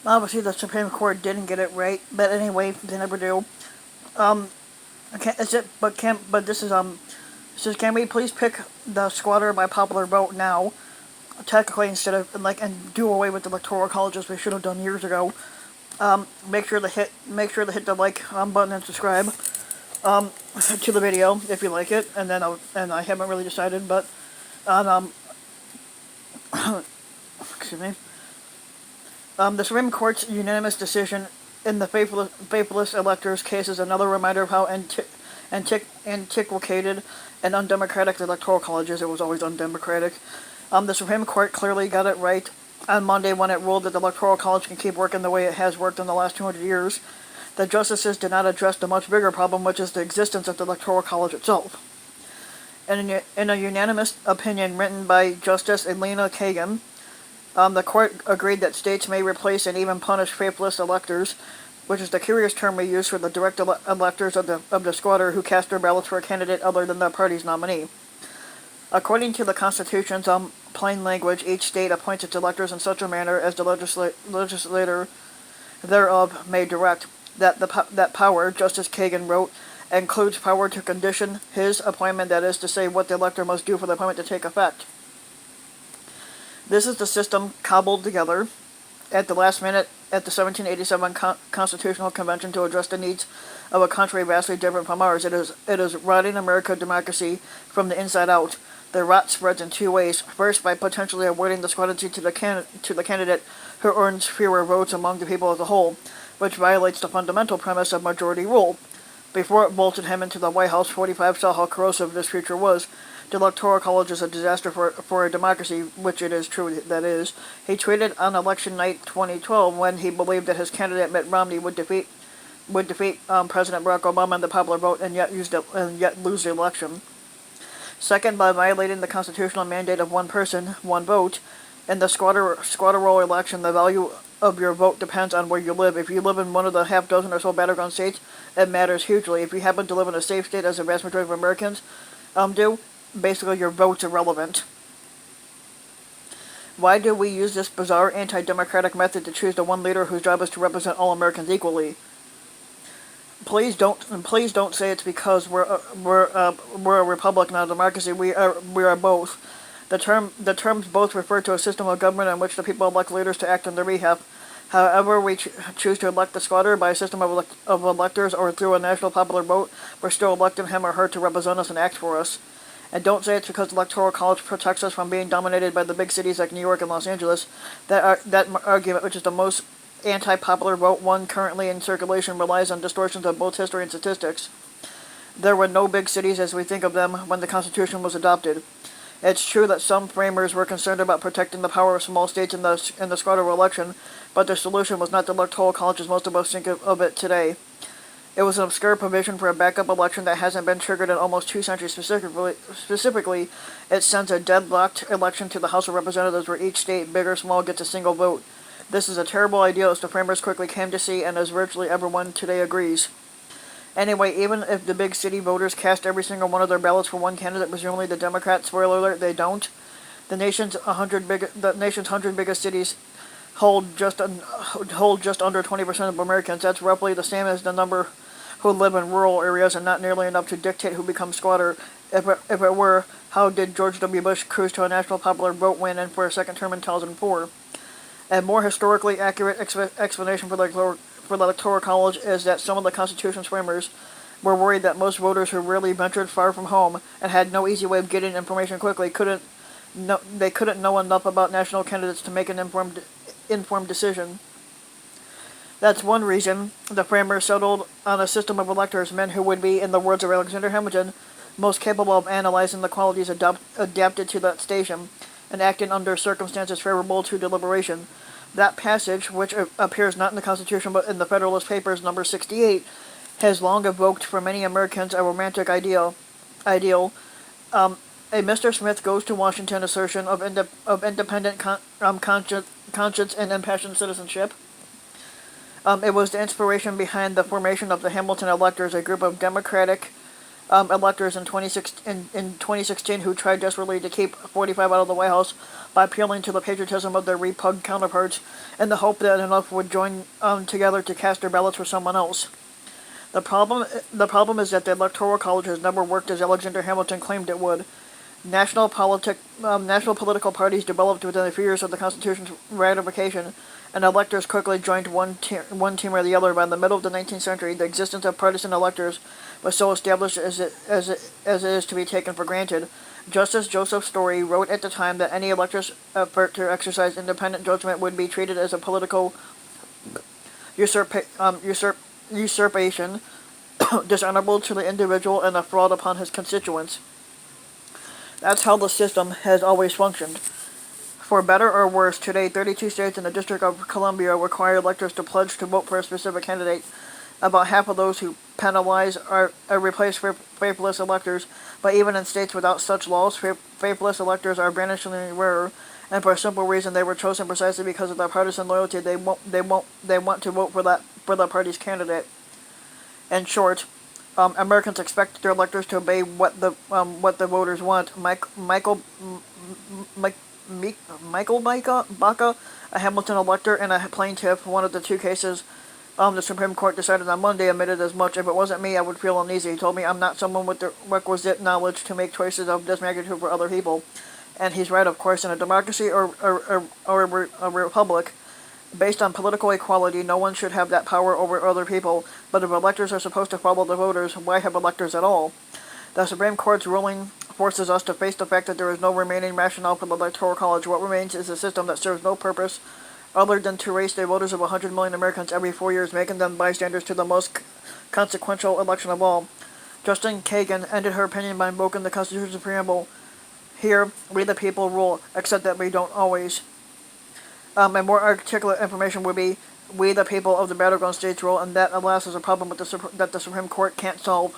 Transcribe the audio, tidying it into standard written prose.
Obviously, the Supreme Court didn't get it right, but anyway, they never do. Um, can, is it? But this is It says, can we please pick the squatter by popular vote now? Technically, instead of and do away with the electoral colleges we should have done years ago. Make sure to hit the button and subscribe to the video if you like it. And I haven't really decided, but on excuse me, the Supreme Court's unanimous decision in the faithless electors case is another reminder of how antiquated and undemocratic the electoral college is. It was always undemocratic. The Supreme Court clearly got it right on Monday when it ruled that the electoral college can keep working the way it has worked in the last 200 years. The justices did not address the much bigger problem, which is the existence of the electoral college itself. In a unanimous opinion written by Justice Elena Kagan, the court agreed that states may replace and even punish faithless electors, which is the curious term we use for the direct electors of the squatter who cast their ballots for a candidate other than the party's nominee. According to the Constitution's plain language, each state appoints its electors in such a manner as the legislator thereof may direct. That power, Justice Kagan wrote, includes power to condition his appointment, that is to say, what the elector must do for the appointment to take effect. This is the system cobbled together at the last minute at the 1787 Constitutional Convention to address the needs of a country vastly different from ours. It is rotting American democracy from the inside out. The rot spreads in two ways. First, by potentially awarding the squadroncy to the candidate who earns fewer votes among the people as a whole, which violates the fundamental premise of majority rule. Before it bolted him into the White House, 45 saw how corrosive this future was. The Electoral College is a disaster for a democracy, which it is true that is. He tweeted on election night 2012 when he believed that his candidate Mitt Romney would defeat President Barack Obama in the popular vote and yet lose the election. Second, by violating the constitutional mandate of one person, one vote. In the squatter roll election, the value of your vote depends on where you live. If you live in one of the half dozen or so battleground states, it matters hugely. If you happen to live in a safe state, as the vast majority of Americans do, basically your vote's irrelevant. Why do we use this bizarre anti-democratic method to choose the one leader whose job is to represent all Americans equally? Please don't say it's because we're a republic, not a democracy. We are both. The terms both refer to a system of government in which the people elect leaders to act on their behalf. However, we choose to elect the squatter by a system of electors or through a national popular vote, we're still electing him or her to represent us and act for us. And don't say it's because the Electoral College protects us from being dominated by the big cities like New York and Los Angeles. That argument, which is the most anti-popular vote one currently in circulation, relies on distortions of both history and statistics. There were no big cities as we think of them when the Constitution was adopted. It's true that some framers were concerned about protecting the power of small states in the squatter election, but the solution was not the Electoral College as most of us think of it today. It was an obscure provision for a backup election that hasn't been triggered in almost 2 centuries. Specifically, it sends a deadlocked election to the House of Representatives where each state, big or small, gets a single vote. This is a terrible idea, as the framers quickly came to see, and as virtually everyone today agrees. Anyway, even if the big city voters cast every single one of their ballots for one candidate, presumably the Democrats, spoiler alert, they don't. The nation's 100 biggest cities hold just under 20% of Americans. That's roughly the same as the number who live in rural areas, and not nearly enough to dictate who becomes squatter. If it were, how did George W. Bush cruise to a national popular vote win and for a second term in 2004? A more historically accurate explanation for the Electoral College is that some of the Constitution's framers were worried that most voters who rarely ventured far from home and had no easy way of getting information quickly couldn't know enough about national candidates to make an informed decision. That's one reason the framers settled on a system of electors, men who would be, in the words of Alexander Hamilton, most capable of analyzing the qualities adapted to that station and acting under circumstances favorable to deliberation. That passage, which appears not in the Constitution but in the Federalist Papers number 68, has long evoked for many Americans a romantic ideal. A Mr. Smith goes to Washington assertion of independent conscience and impassioned citizenship. It was the inspiration behind the formation of the Hamilton electors, a group of democratic electors in 2016 who tried desperately to keep 45 out of the White House by appealing to the patriotism of their repugnant counterparts in the hope that enough would join together to cast their ballots for someone else. The problem is that the Electoral College has never worked as Alexander Hamilton claimed it would. National political parties developed within a few years of the Constitution's ratification, and electors quickly joined one team or the other. By the middle of the 19th century, the existence of partisan electors was so established as it is to be taken for granted. Justice Joseph Story wrote at the time that any elector's effort to exercise independent judgment would be treated as a political usurpation, dishonorable to the individual and a fraud upon his constituents. That's how the system has always functioned. For better or worse, today 32 states and the District of Columbia require electors to pledge to vote for a specific candidate. About half of those who penalize are replace faithless electors, but even in states without such laws, faithless electors are vanishingly rarer, and for a simple reason: they were chosen precisely because of their partisan loyalty. They want to vote for the party's candidate. In short, Americans expect their electors to obey what the voters want. Michael Baca, a Hamilton elector and a plaintiff, one of the two cases the Supreme Court decided on Monday, admitted as much. If it wasn't me, I would feel uneasy. He told me I'm not someone with the requisite knowledge to make choices of this magnitude for other people. And he's right, of course. In a democracy or a republic, based on political equality, no one should have that power over other people. But if electors are supposed to follow the voters, why have electors at all? The Supreme Court's ruling forces us to face the fact that there is no remaining rationale for the Electoral College. What remains is a system that serves no purpose other than to race the voters of 100 million Americans every 4 years, making them bystanders to the most consequential election of all. Justin Kagan ended her opinion by invoking the Constitution's preamble. Here, we the people rule, except that we don't always. And more articulate information would be, we the people of the battleground states rule, and that, alas, is a problem that the Supreme Court can't solve.